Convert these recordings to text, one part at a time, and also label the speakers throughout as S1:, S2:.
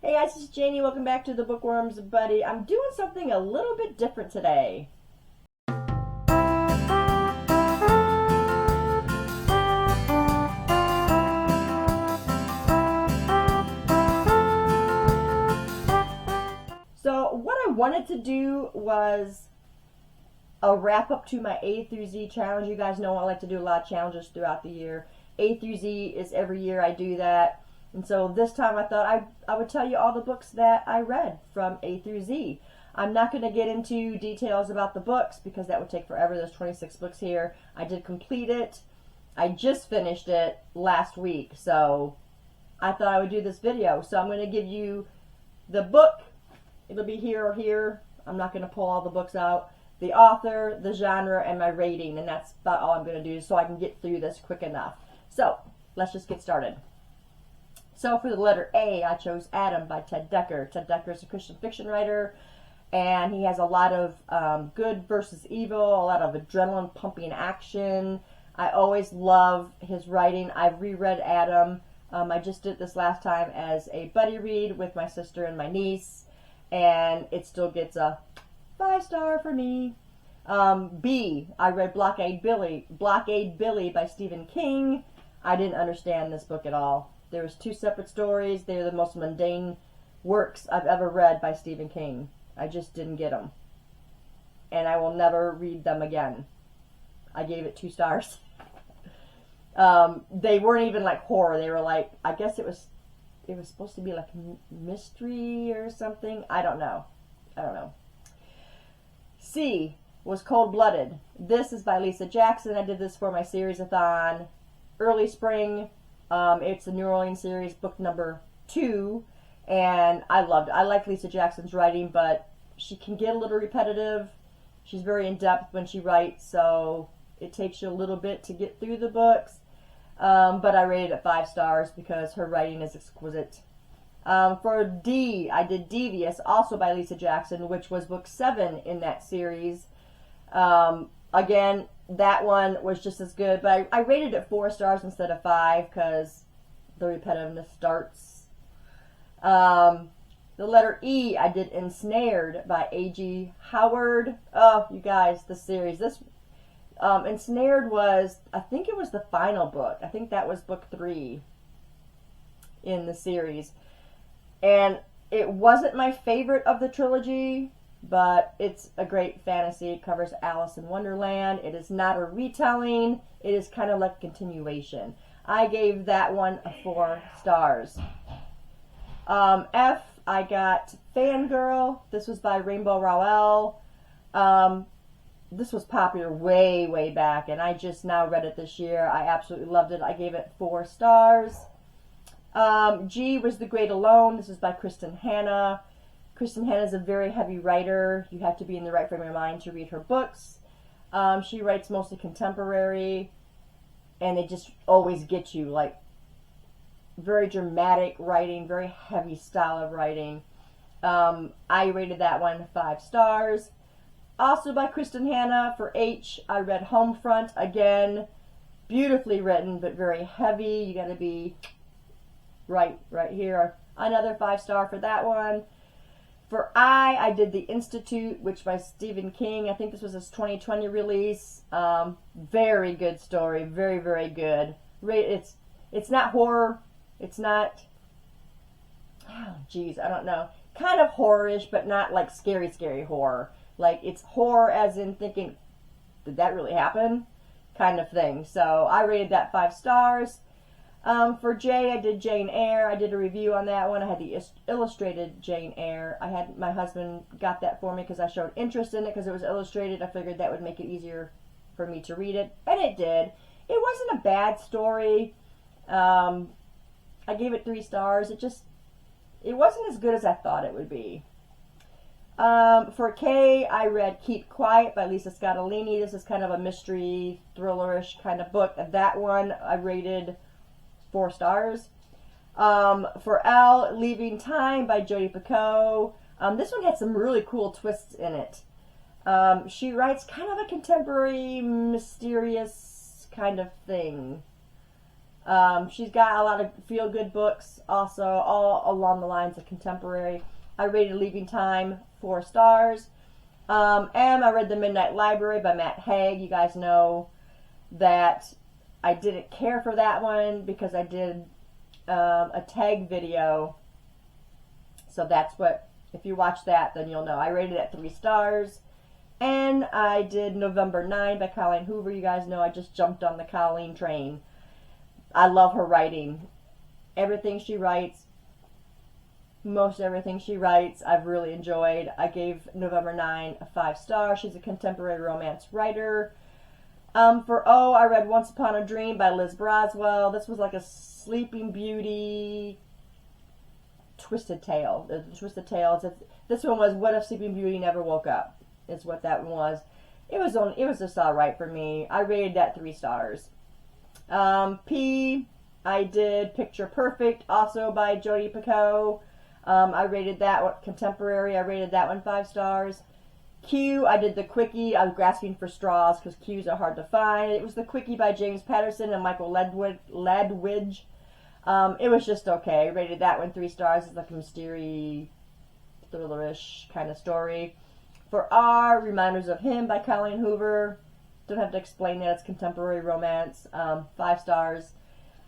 S1: Hey guys, this is Janie. Welcome back to the Bookworms Buddy. I'm doing something a little bit different today. So what I wanted to do was a wrap up to my A through Z challenge. You guys know I like to do a lot of challenges throughout the year. A through Z is every year I do that. And so this time I thought I would tell you all the books that I read from A through Z. I'm not going to get into details about the books because that would take forever. There's 26 books here. I did complete it. I just finished it last week, so I thought I would do this video. So I'm going to give you the book. It'll be here or here. I'm not going to pull all the books out. The author, the genre, and my rating, and that's about all I'm going to do so I can get through this quick enough. So let's just get started. So for the letter A, I chose Adam by Ted Dekker. Ted Dekker is a Christian fiction writer, and he has a lot of good versus evil, a lot of adrenaline pumping action. I always love his writing. I've reread Adam. I just did this last time as a buddy read with my sister and my niece, and it still gets a 5-star for me. B, I read Blockade Billy by Stephen King. I didn't understand this book at all. There was 2 separate stories. They're the most mundane works I've ever read by Stephen King. I just didn't get them. And I will never read them again. I gave it 2 stars. They weren't even like horror. They were like, I guess it was supposed to be like mystery or something. I don't know. C was Cold Blooded. This is by Lisa Jackson. I did this for my series-a-thon early spring. It's the New Orleans series, book number 2, and I loved it. I like Lisa Jackson's writing, but she can get a little repetitive. She's very in-depth when she writes, so it takes you a little bit to get through the books. But I rated it 5 stars because her writing is exquisite. For D, I did Devious, also by Lisa Jackson, which was book 7 in that series. Again, that one was just as good, but I rated it 4 stars instead of 5 because the repetitiveness starts. The letter E, I did Ensnared by A.G. Howard. Oh, you guys, the series. This Ensnared was, I think it was the final book. I think that was book 3 in the series. And it wasn't my favorite of the trilogy, but it's a great fantasy. It covers Alice in Wonderland. It is not a retelling. It is kind of like a continuation. I gave that one a 4 stars. F, I got Fangirl. This was by Rainbow Rowell. This was popular way, way back, and I just now read it this year. I absolutely loved it. I gave it 4 stars. G was The Great Alone. This is by Kristen Hanna. Kristen Hanna is a very heavy writer. You have to be in the right frame of mind to read her books. She writes mostly contemporary, and they just always get you, like, very dramatic writing, very heavy style of writing. I rated that one 5 stars. Also by Kristen Hanna, for H, I read Homefront. Again, beautifully written, but very heavy. You got to be right here. Another 5 star for that one. For I did The Institute, which by Stephen King. I think this was his 2020 release. Very good story. Very, very good. It's not horror. It's not, oh geez, I don't know. Kind of horror-ish, but not like scary, scary horror. Like, it's horror as in thinking, did that really happen? Kind of thing. So I rated that 5 stars. For J, I did Jane Eyre. I did a review on that one. I had the illustrated Jane Eyre. My husband got that for me because I showed interest in it because it was illustrated. I figured that would make it easier for me to read it, and it did. It wasn't a bad story. I gave it 3 stars. It wasn't as good as I thought it would be. For K, I read Keep Quiet by Lisa Scottolini. This is kind of a mystery, thrillerish kind of book. That one I rated 4 stars. For L, Leaving Time by Jodi Picoult. This one had some really cool twists in it. She writes kind of a contemporary, mysterious kind of thing. She's got a lot of feel-good books, also all along the lines of contemporary. I rated Leaving Time 4 stars. And I read The Midnight Library by Matt Haig. You guys know that I didn't care for that one because I did a tag video. So that's what, if you watch that, then you'll know. I rated it at 3 stars. And I did November 9 by Colleen Hoover. You guys know I just jumped on the Colleen train. I love her writing. Everything she writes, most everything she writes, I've really enjoyed. I gave November 9 a 5 star. She's a contemporary romance writer. For O, I read Once Upon a Dream by Liz Braswell. This was like a Sleeping Beauty twisted tale. Twisted tales. This one was What If Sleeping Beauty Never Woke Up? Is what that one was. It was just alright for me. I rated that 3 stars. P, I did Picture Perfect, also by Jodi Picoult. I rated that one contemporary. I rated that one 5 stars. Q, I did the Quickie. I was grasping for straws because Q's are hard to find. It was the Quickie by James Patterson and Michael Ledwidge. It was just okay. I rated that one 3 stars. It's like a mystery, thrillerish kind of story. For R, Reminders of Him by Colleen Hoover. Don't have to explain that. It's contemporary romance. 5 stars.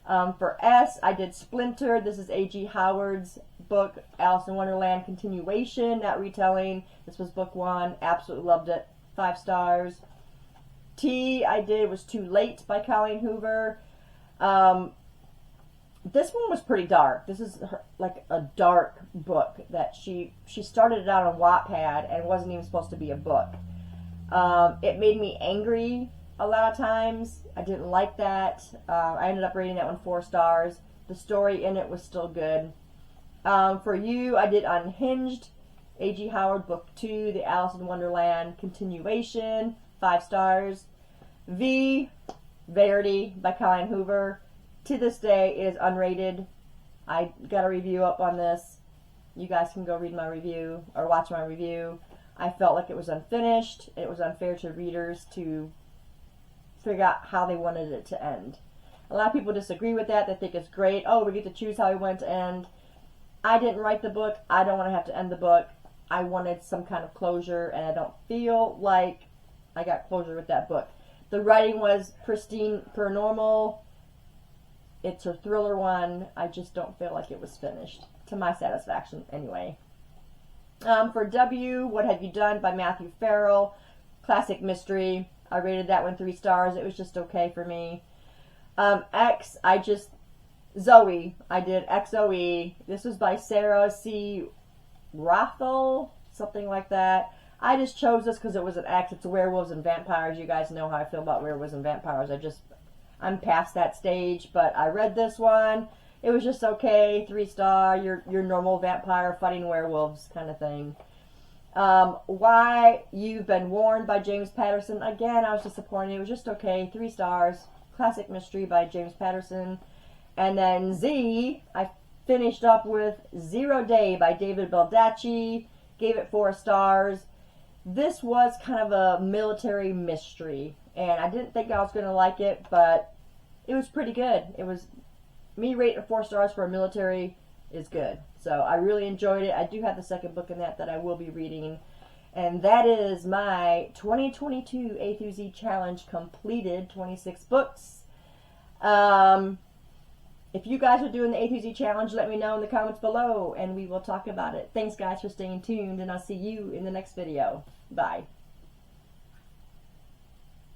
S1: For S, I did Splinter. This is A.G. Howard's book, Alice in Wonderland continuation, not retelling. This was book 1. Absolutely loved it. 5 stars. T, I did was Too Late by Colleen Hoover. This one was pretty dark. This is like a dark book that she started it out on Wattpad and it wasn't even supposed to be a book. It made me angry a lot of times. I didn't like that. I ended up rating that one 4 stars. The story in it was still good. For you, I did Unhinged, A.G. Howard, Book 2, The Alice in Wonderland continuation, 5 stars. V, Verity by Colleen Hoover. To this day, it is unrated. I got a review up on this. You guys can go read my review or watch my review. I felt like it was unfinished. It was unfair to readers to figure out how they wanted it to end. A lot of people disagree with that. They think it's great. Oh, we get to choose how we want it to end. I didn't write the book. I don't want to have to end the book. I wanted some kind of closure, and I don't feel like I got closure with that book. The writing was pristine per normal. It's a thriller one. I just don't feel like it was finished, to my satisfaction anyway. For W, What Have You Done by Matthew Farrell. Classic mystery. I rated that one 3 stars. It was just okay for me. X, Zoe. I did XOE. This was by Sarah C. Rothel, something like that. I just chose this because it was an X. It's werewolves and vampires. You guys know how I feel about werewolves and vampires. I'm past that stage, but I read this one. It was just okay. 3 star. Your normal vampire fighting werewolves kind of thing. Why You've Been Warned by James Patterson. Again, I was disappointed. It was just okay. 3 stars. Classic mystery by James Patterson. And then Z, I finished up with 0 Day by David Baldacci. Gave it 4 stars. This was kind of a military mystery. And I didn't think I was going to like it, but it was pretty good. It was, me rating 4 stars for a military is good. So I really enjoyed it. I do have the second book in that I will be reading. And that is my 2022 A through Z challenge completed. 26 books. If you guys are doing the A through Z challenge, let me know in the comments below and we will talk about it. Thanks guys for staying tuned, and I'll see you in the next video. Bye.